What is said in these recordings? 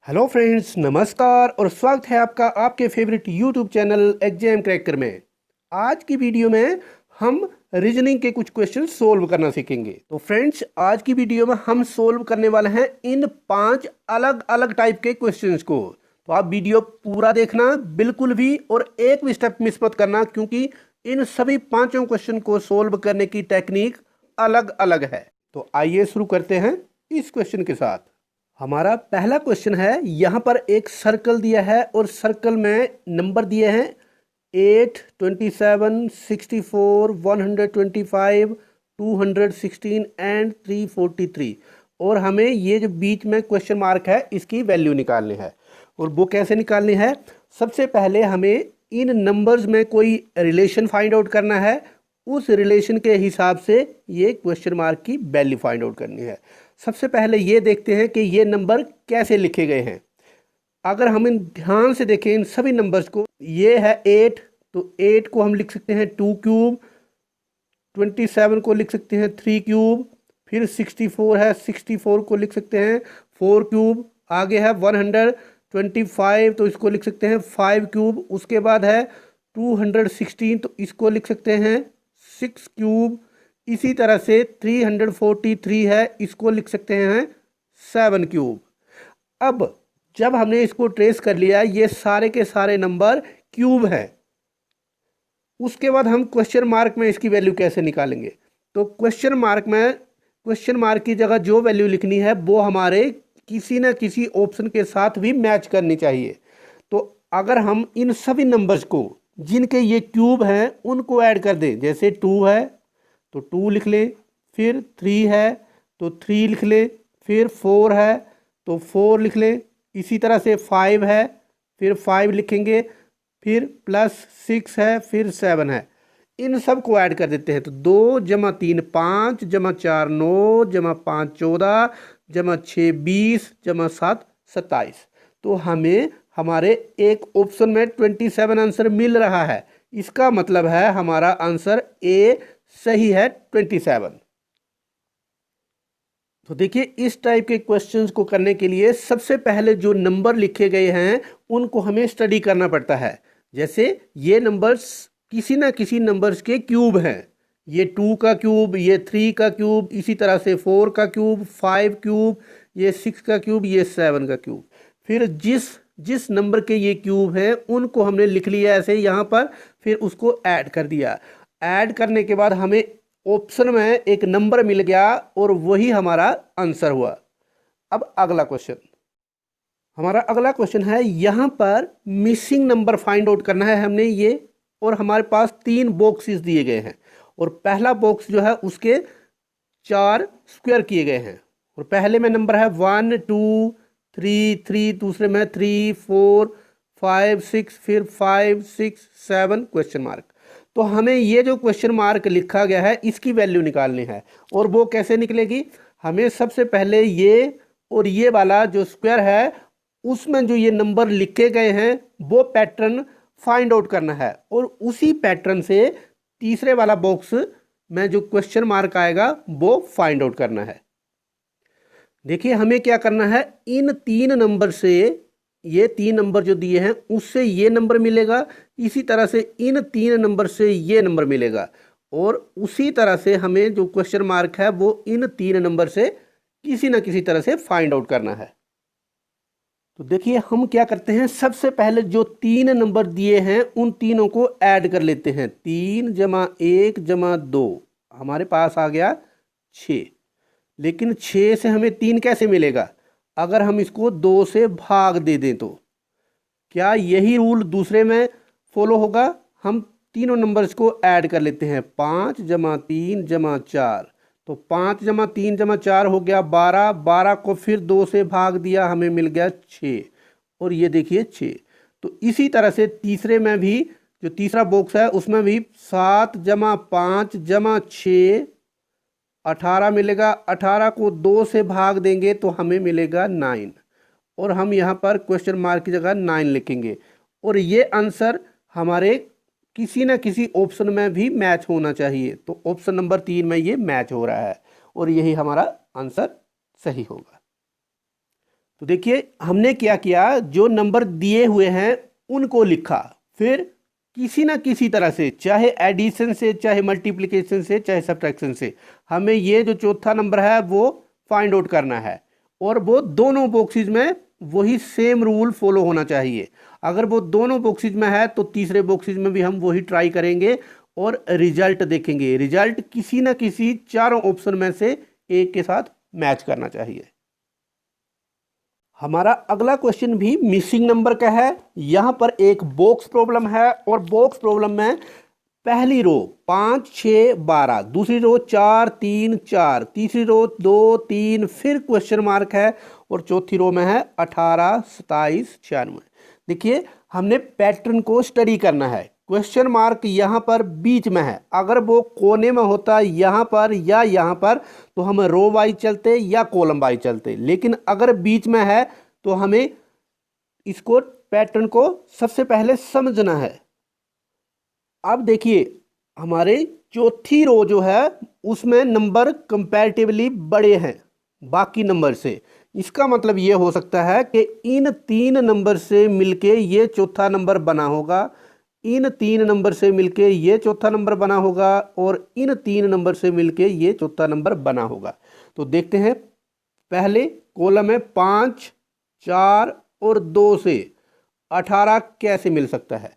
Hello friends, नमस्कार और स्वागत है आपका आपके favourite YouTube channel exam cracker में। आज की वीडियो में हम रीजनिंग के कुछ क्वेश्चन सोल्व करना सीखेंगे। तो फ्रेंड्स, आज की वीडियो में हम सोल्व करने वाले हैं इन 5 अलग अलग टाइप के क्वेश्चंस को। तो आप वीडियो पूरा देखना बिल्कुल भी, और एक भी स्टेप मिस मत करना, क्योंकि इन सभी पांचों क्वेश्चन को सोल्व करने की टेक्निक अलग अलग है। तो आइए शुरू करते हैं इस क्वेश्चन के साथ। हमारा पहला क्वेश्चन है, यहाँ पर एक सर्कल दिया है और सर्कल में नंबर दिए हैं 8, 27, 64, 125, 216 एंड 343। और हमें ये जो बीच में क्वेश्चन मार्क है इसकी वैल्यू निकालनी है। और वो कैसे निकालनी है? सबसे पहले हमें इन नंबर्स में कोई रिलेशन फाइंड आउट करना है। उस रिलेशन के हिसाब से ये क्वेश्चन मार्क की वैल्यू फाइंड आउट करनी है। सबसे पहले ये देखते हैं कि ये नंबर कैसे लिखे गए हैं। अगर हम इन ध्यान से देखें इन सभी नंबर्स को, ये है 8, तो 8 को हम लिख सकते हैं 2 क्यूब, 27 को लिख सकते हैं 3 क्यूब, फिर 64 है, 64 को लिख सकते हैं 4 क्यूब, आगे है 125, तो इसको लिख सकते हैं 5 क्यूब, उसके बाद है 216, तो इसको लिख सकते हैं 6 क्यूब। इसी तरह से 343 है, इसको लिख सकते हैं 7 क्यूब। अब जब हमने इसको ट्रेस कर लिया, ये सारे के सारे नंबर क्यूब हैं, उसके बाद हम क्वेश्चन मार्क में इसकी वैल्यू कैसे निकालेंगे? तो क्वेश्चन मार्क की जगह जो वैल्यू लिखनी है वो हमारे किसी न किसी ऑप्शन के साथ भी मैच करनी चाहिए। तो अगर हम इन सभी नंबर्स को जिनके ये क्यूब हैं उनको ऐड कर दें, जैसे 2 है तो 2 लिख लें, फिर 3 है तो 3 लिख लें, फिर 4 है तो 4 लिख लें, इसी तरह से 5 है फिर 5 लिखेंगे, फिर प्लस 6 है, फिर 7 है। इन सब को ऐड कर देते हैं। तो 2 जमा 3 5 जमा 4 9 जमा 5 14 जमा 6 20 जमा 7 27। तो हमें हमारे एक ऑप्शन में 27 आंसर मिल रहा है। इसका मतलब है हमारा आंसर ए सही है, 27। तो देखिए, इस टाइप के क्वेश्चंस को करने के लिए सबसे पहले जो नंबर लिखे गए हैं उनको हमें स्टडी करना पड़ता है। जैसे ये नंबर्स किसी ना किसी नंबर्स के क्यूब हैं, ये 2 का क्यूब, ये 3 का क्यूब, इसी तरह से 4 का क्यूब, 5 क्यूब, ये 6 का क्यूब, ये 7 का क्यूब। फिर जिस जिस नंबर के ये क्यूब हैं उनको हमने लिख लिया ऐसे यहाँ पर, फिर उसको ऐड कर दिया। ऐड करने के बाद हमें ऑप्शन में एक नंबर मिल गया और वही हमारा आंसर हुआ। अब हमारा अगला क्वेश्चन है, यहाँ पर मिसिंग नंबर फाइंड आउट करना है हमने ये। और हमारे पास 3 बॉक्सेस दिए गए हैं, और पहला बॉक्स जो है उसके 4 स्क्वायर किए गए हैं। और पहले में नंबर है 1 2 3 3, दूसरे में 3 4 5 6, फिर 5 6 7 क्वेश्चन मार्क। तो हमें ये जो क्वेश्चन मार्क लिखा गया है इसकी वैल्यू निकालनी है। और वो कैसे निकलेगी? हमें सबसे पहले ये और ये वाला जो स्क्वायर है उसमें जो ये नंबर लिखे गए हैं वो पैटर्न फाइंड आउट करना है, और उसी पैटर्न से तीसरे वाला बॉक्स में जो क्वेश्चन मार्क आएगा वो फाइंड आउट करना है। देखिए, हमें क्या करना है, इन 3 नंबर से, ये 3 नंबर जो दिए हैं उससे ये नंबर मिलेगा, इसी तरह से इन 3 नंबर से ये नंबर मिलेगा, और उसी तरह से हमें जो क्वेश्चन मार्क है वो इन 3 नंबर से किसी न किसी तरह से फाइंड आउट करना है। तो देखिए, हम क्या करते हैं, सबसे पहले जो 3 नंबर दिए हैं उन तीनों को ऐड कर लेते हैं। 3 जमा 1 जमा 2, हमारे पास आ गया 6। लेकिन 6 से हमें 3 कैसे मिलेगा? अगर हम इसको 2 से भाग दे दें तो क्या यही रूल दूसरे में फॉलो होगा? हम तीनों नंबर्स को ऐड कर लेते हैं। 5 जमा 3 जमा 4, तो 5 जमा 3 जमा 4 हो गया 12। 12 को फिर 2 से भाग दिया, हमें मिल गया 6। और ये देखिए 6। तो इसी तरह से तीसरे में भी, जो तीसरा बॉक्स है उसमें भी 7 जमा 5 जमा 6, 18 मिलेगा। 18 को 2 से भाग देंगे तो हमें मिलेगा 9, और हम यहाँ पर क्वेश्चन मार्क की जगह 9 लिखेंगे। और ये आंसर हमारे किसी न किसी ऑप्शन में भी मैच होना चाहिए। तो ऑप्शन नंबर 3 में ये मैच हो रहा है, और यही हमारा आंसर सही होगा। तो देखिए हमने क्या किया, जो नंबर दिए हुए हैं उनको लिखा, फिर किसी ना किसी तरह से, चाहे एडिशन से, चाहे मल्टीप्लिकेशन से, चाहे सब्ट्रैक्शन से, हमें ये जो चौथा नंबर है वो फाइंड आउट करना है। और वो दोनों बॉक्सेस में वही सेम रूल फॉलो होना चाहिए। अगर वो दोनों बॉक्सेस में है तो तीसरे बॉक्सेस में भी हम वही ट्राई करेंगे और रिजल्ट देखेंगे। रिजल्ट किसी ना किसी चारों ऑप्शन में से एक के साथ मैच करना चाहिए। हमारा अगला क्वेश्चन भी मिसिंग नंबर का है। यहां पर एक बॉक्स प्रॉब्लम है और बॉक्स प्रॉब्लम में पहली रो 5 6 12, दूसरी रो 4 3 4, तीसरी रो 2 3, फिर क्वेश्चन मार्क है और चौथी रो में है 18 27 96। देखिए हमने पैटर्न को स्टडी करना है। क्वेश्चन मार्क यहाँ पर बीच में है, अगर वो कोने में होता यहाँ पर या यहाँ पर तो हम रो वाइज चलते या कॉलम वाइज चलते, लेकिन अगर बीच में है तो हमें इसको पैटर्न को सबसे पहले समझना है। अब देखिए हमारे चौथी रो जो है उसमें नंबर कंपैरेटिवली बड़े हैं बाकी नंबर से। इसका मतलब ये हो सकता है कि इन तीन नंबर से मिलके ये चौथा नंबर बना होगा, इन तीन नंबर से मिलके ये चौथा नंबर बना होगा और इन तीन नंबर से मिलके ये चौथा नंबर बना होगा। तो देखते हैं, पहले कॉलम में 5 4 और 2 से 18 कैसे मिल सकता है।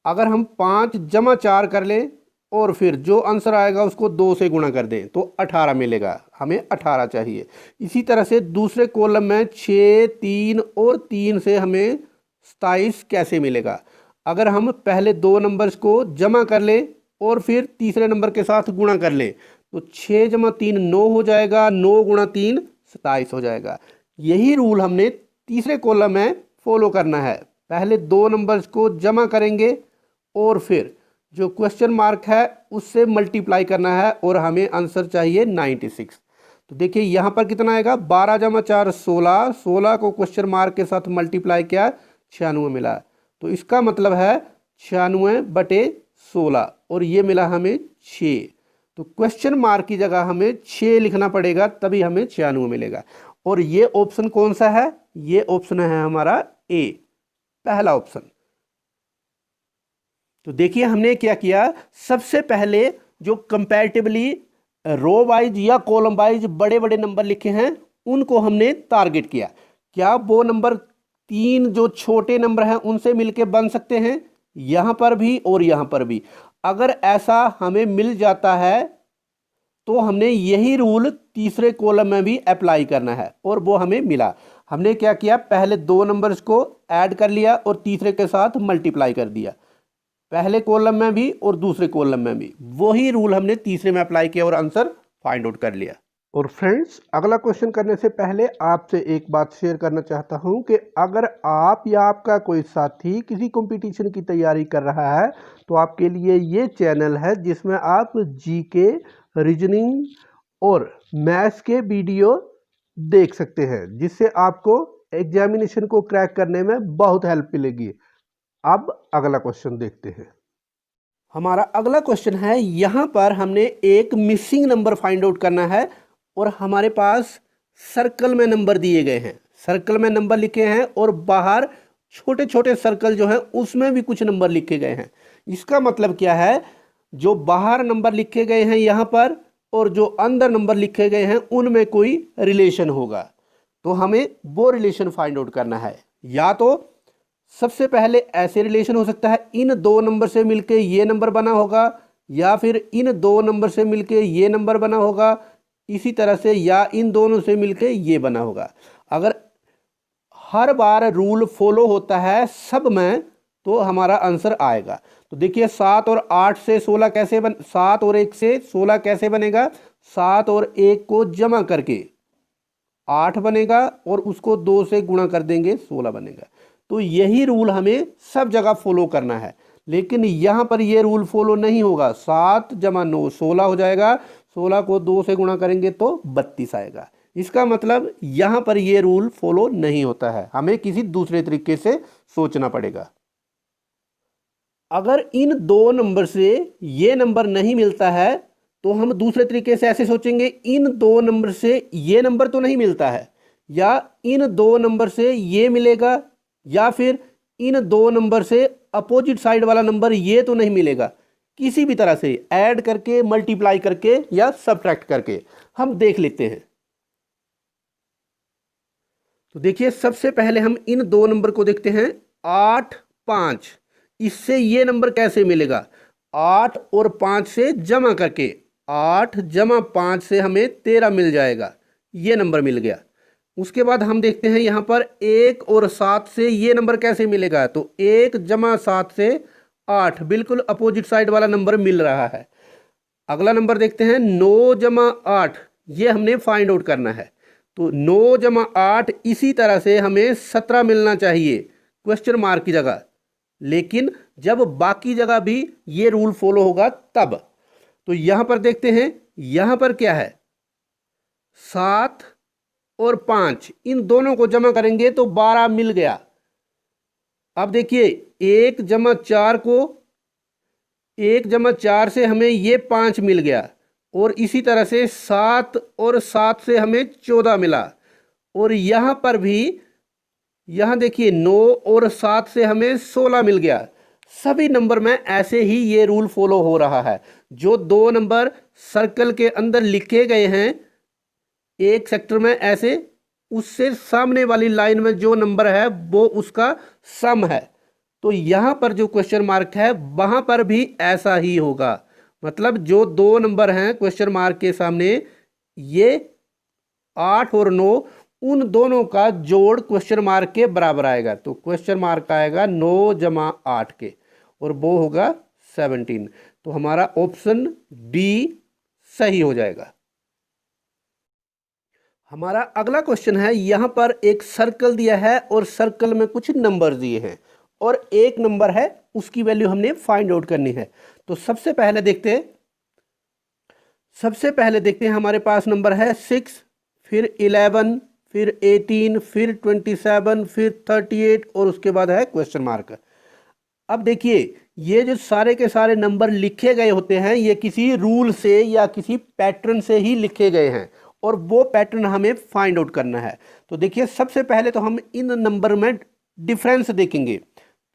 अगर हम 5 जमा 4 कर लें और फिर जो आंसर आएगा उसको 2 से गुणा कर दें तो 18 मिलेगा, हमें 18 चाहिए। इसी तरह से दूसरे कॉलम में 6 3 और 3 से हमें 27 कैसे मिलेगा। अगर हम पहले दो नंबर्स को जमा कर लें और फिर तीसरे नंबर के साथ गुणा कर लें तो 6 जमा 3 9 हो जाएगा, 9 गुणा 3 27 हो जाएगा। यही रूल हमने तीसरे कॉलम में फॉलो करना है। पहले दो नंबर्स को जमा करेंगे और फिर जो क्वेश्चन मार्क है उससे मल्टीप्लाई करना है और हमें आंसर चाहिए 96। तो देखिए यहाँ पर कितना आएगा, 12 जमा 4 16, 16 को क्वेश्चन मार्क के साथ मल्टीप्लाई किया 96 मिला। तो इसका मतलब है 96/16 और ये मिला हमें 6। तो क्वेश्चन मार्क की जगह हमें 6 लिखना पड़ेगा तभी हमें 96 मिलेगा। और ये ऑप्शन कौन सा है, ये ऑप्शन है हमारा ए, पहला ऑप्शन। तो देखिए हमने क्या किया, सबसे पहले जो कंपैरेटिवली रो वाइज या कॉलम वाइज बड़े बड़े नंबर लिखे हैं उनको हमने टारगेट किया। क्या वो नंबर 3 जो छोटे नंबर हैं उनसे मिलके बन सकते हैं, यहां पर भी और यहां पर भी। अगर ऐसा हमें मिल जाता है तो हमने यही रूल तीसरे कॉलम में भी अप्लाई करना है और वो हमें मिला। हमने क्या किया, पहले दो नंबर्स को ऐड कर लिया और तीसरे के साथ मल्टीप्लाई कर दिया, पहले कॉलम में भी और दूसरे कॉलम में भी। वही रूल हमने तीसरे में अप्लाई किया और आंसर फाइंड आउट कर लिया। और फ्रेंड्स अगला क्वेश्चन करने से पहले आपसे एक बात शेयर करना चाहता हूं कि अगर आप या आपका कोई साथी किसी कंपटीशन की तैयारी कर रहा है तो आपके लिए ये चैनल है जिसमें आप जीके, रीजनिंग और मैथ्स के वीडियो देख सकते हैं, जिससे आपको एग्जामिनेशन को क्रैक करने में बहुत हेल्प मिलेगी। अब अगला क्वेश्चन देखते हैं। हमारा अगला क्वेश्चन है, यहां पर हमने एक मिसिंग नंबर फाइंड आउट करना है और हमारे पास सर्कल में नंबर दिए गए हैं, सर्कल में नंबर लिखे हैं और बाहर छोटे छोटे सर्कल जो हैं उसमें भी कुछ नंबर लिखे गए हैं। इसका मतलब क्या है, जो बाहर नंबर लिखे गए हैं यहां पर और जो अंदर नंबर लिखे गए हैं उनमें कोई रिलेशन होगा। तो हमें वो रिलेशन फाइंड आउट करना है। या तो सबसे पहले ऐसे रिलेशन हो सकता है, इन दो नंबर से मिलके ये नंबर बना होगा, या फिर इन दो नंबर से मिलके ये नंबर बना होगा, इसी तरह से या इन दोनों से मिलके ये बना होगा। अगर हर बार रूल फॉलो होता है सब में तो हमारा आंसर आएगा। तो देखिए 7 और 8 से 16 कैसे 7 और 1 से 16 कैसे बनेगा, 7 और 1 को जमा करके 8 बनेगा और उसको 2 से गुणा कर देंगे 16 बनेगा। तो यही रूल हमें सब जगह फॉलो करना है, लेकिन यहाँ पर ये रूल फॉलो नहीं होगा। 7 जमा 9 16 हो जाएगा, 16 को 2 से गुणा करेंगे तो 32 आएगा। इसका मतलब यहाँ पर ये रूल फॉलो नहीं होता है, हमें किसी दूसरे तरीके से सोचना पड़ेगा। अगर इन दो नंबर से ये नंबर नहीं मिलता है तो हम दूसरे तरीके से ऐसे सोचेंगे, इन दो नंबर से ये नंबर तो नहीं मिलता है, या इन दो नंबर से ये मिलेगा, या फिर इन दो नंबर से अपोजिट साइड वाला नंबर ये तो नहीं मिलेगा। किसी भी तरह से ऐड करके, मल्टीप्लाई करके या सब्ट्रैक्ट करके हम देख लेते हैं। तो देखिए सबसे पहले हम इन दो नंबर को देखते हैं, 8 5। इससे ये नंबर कैसे मिलेगा? 8 और 5 से जमा करके, 8 जमा 5 से हमें 13 मिल जाएगा, ये नंबर मिल गया। उसके बाद हम देखते हैं यहाँ पर 1 और 7 से ये नंबर कैसे मिलेगा? तो 1 जमा 7 से 8, बिल्कुल अपोजिट साइड वाला नंबर मिल रहा है। अगला नंबर देखते हैं 9 जमा 8, ये हमने फाइंड आउट करना है। तो 9 जमा 8, इसी तरह से हमें 17 मिलना चाहिए क्वेश्चन मार्क की जगह, लेकिन जब बाकी जगह भी ये रूल फॉलो होगा तब। तो यहां पर देखते हैं, यहां पर क्या है, 7 और 5, इन दोनों को जमा करेंगे तो 12 मिल गया। अब देखिए 1 जमा 4 को, 1 जमा 4 से हमें ये 5 मिल गया, और इसी तरह से 7 और 7 से हमें 14 मिला। और यहाँ पर भी, यहाँ देखिए 9 और 7 से हमें 16 मिल गया। सभी नंबर में ऐसे ही ये रूल फॉलो हो रहा है। जो दो नंबर सर्कल के अंदर लिखे गए हैं एक सेक्टर में ऐसे, उससे सामने वाली लाइन में जो नंबर है वो उसका सम है। तो यहाँ पर जो क्वेश्चन मार्क है वहाँ पर भी ऐसा ही होगा। मतलब जो दो नंबर हैं क्वेश्चन मार्क के सामने, ये 8 और 9, उन दोनों का जोड़ क्वेश्चन मार्क के बराबर आएगा। तो क्वेश्चन मार्क आएगा 9 जमा 8 के, और वो होगा 17। तो हमारा ऑप्शन डी सही हो जाएगा। हमारा अगला क्वेश्चन है, यहां पर एक सर्कल दिया है और सर्कल में कुछ नंबर दिए हैं, और एक नंबर है उसकी वैल्यू हमने फाइंड आउट करनी है। तो सबसे पहले देखते हैं हमारे पास नंबर है 6, फिर 11, फिर 18, फिर 27, फिर 38, और उसके बाद है क्वेश्चन मार्क। अब देखिए ये जो सारे के सारे नंबर लिखे गए होते हैं, ये किसी रूल से या किसी पैटर्न से ही लिखे गए हैं, और वो पैटर्न हमें फाइंड आउट करना है। तो देखिए सबसे पहले तो हम इन नंबर में डिफरेंस देखेंगे।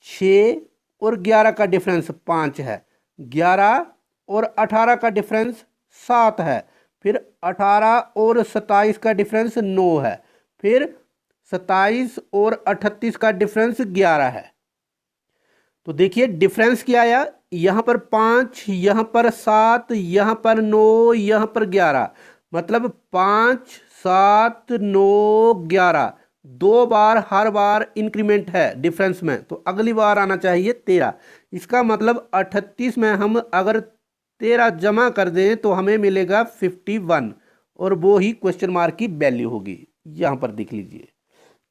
6 और 11 का डिफरेंस 5 है, 11 और 18 का डिफरेंस 7 है, फिर 18 और 27 का डिफरेंस 9 है, फिर 27 और 38 का डिफरेंस 11 है। तो देखिए डिफरेंस क्या आया, यहाँ पर 5, यहाँ पर 7, यहाँ पर 9, यहाँ पर 11, मतलब 5 7 9 11, दो बार हर बार इंक्रीमेंट है डिफरेंस में, तो अगली बार आना चाहिए 13। इसका मतलब 38 में हम अगर 13 जमा कर दें तो हमें मिलेगा 51, और वो ही क्वेश्चन मार्क की वैल्यू होगी। यहाँ पर देख लीजिए,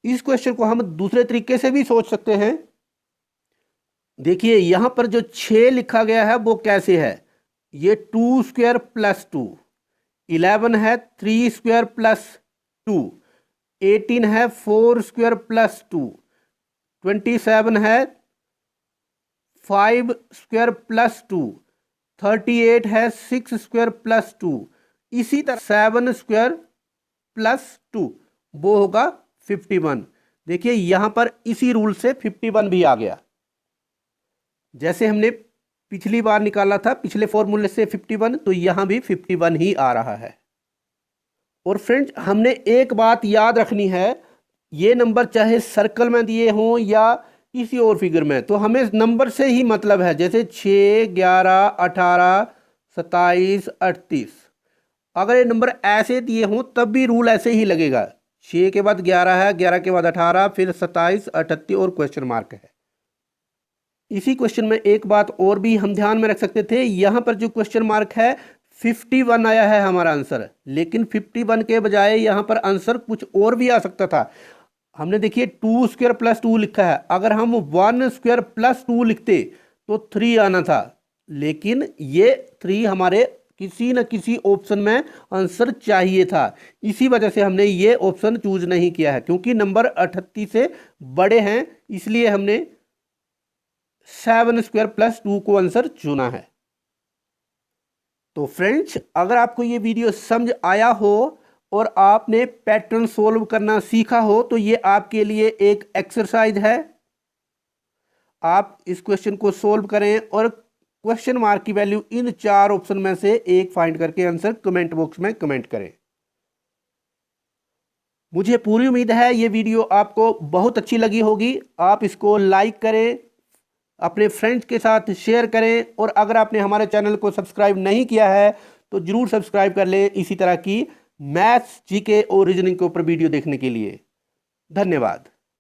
इस क्वेश्चन को हम दूसरे तरीके से भी सोच सकते हैं। देखिए यहां पर जो 6 लिखा गया है वो कैसे है, ये 2 स्क्वायर प्लस 2, 11 है 3 स्क्वायर प्लस 2, 18 है 4 स्क्वायर प्लस 2, 27 है 5 स्क्वायर प्लस 2, 38 है 6 स्क्वायर प्लस 2, इसी तरह 7 स्क्वायर प्लस 2, वो होगा 51। देखिए यहां पर इसी रूल से 51 भी आ गया, जैसे हमने पिछली बार निकाला था पिछले फॉर्मूले से 51, तो यहां भी 51 ही आ रहा है। और फ्रेंड्स हमने एक बात याद रखनी है, ये नंबर चाहे सर्कल में दिए हों या किसी और फिगर में, तो हमें नंबर से ही मतलब है। जैसे 6 11 18 27 38, अगर ये नंबर ऐसे दिए हों तब भी रूल ऐसे ही लगेगा। 6 के बाद 11 है, 11 के बाद 18, फिर 27 38 और क्वेश्चन मार्क है। इसी क्वेश्चन में एक बात और भी हम ध्यान में रख सकते थे, यहाँ पर जो क्वेश्चन मार्क है 51 आया है हमारा आंसर, लेकिन 51 के बजाय यहाँ पर आंसर कुछ और भी आ सकता था। हमने देखिए 2 स्क्वायर प्लस 2 लिखा है, अगर हम 1 स्क्वायर प्लस 2 लिखते तो 3 आना था, लेकिन ये 3 हमारे किसी न किसी ऑप्शन में आंसर चाहिए था। इसी वजह से हमने ये ऑप्शन चूज नहीं किया है, क्योंकि नंबर 38 से बड़े हैं, इसलिए हमने 7 स्क्वायर प्लस 2 को आंसर चुना है। तो फ्रेंड्स अगर आपको ये वीडियो समझ आया हो और आपने पैटर्न सोल्व करना सीखा हो तो ये आपके लिए एक एक्सरसाइज है। आप इस क्वेश्चन को सोल्व करें और क्वेश्चन मार्क की वैल्यू इन 4 ऑप्शन में से एक फाइंड करके आंसर कमेंट बॉक्स में कमेंट करें। मुझे पूरी उम्मीद है ये वीडियो आपको बहुत अच्छी लगी होगी। आप इसको लाइक करें, अपने फ्रेंड्स के साथ शेयर करें और अगर आपने हमारे चैनल को सब्सक्राइब नहीं किया है तो जरूर सब्सक्राइब कर लें इसी तरह की मैथ्स, जीके और रीजनिंग के ऊपर वीडियो देखने के लिए। धन्यवाद।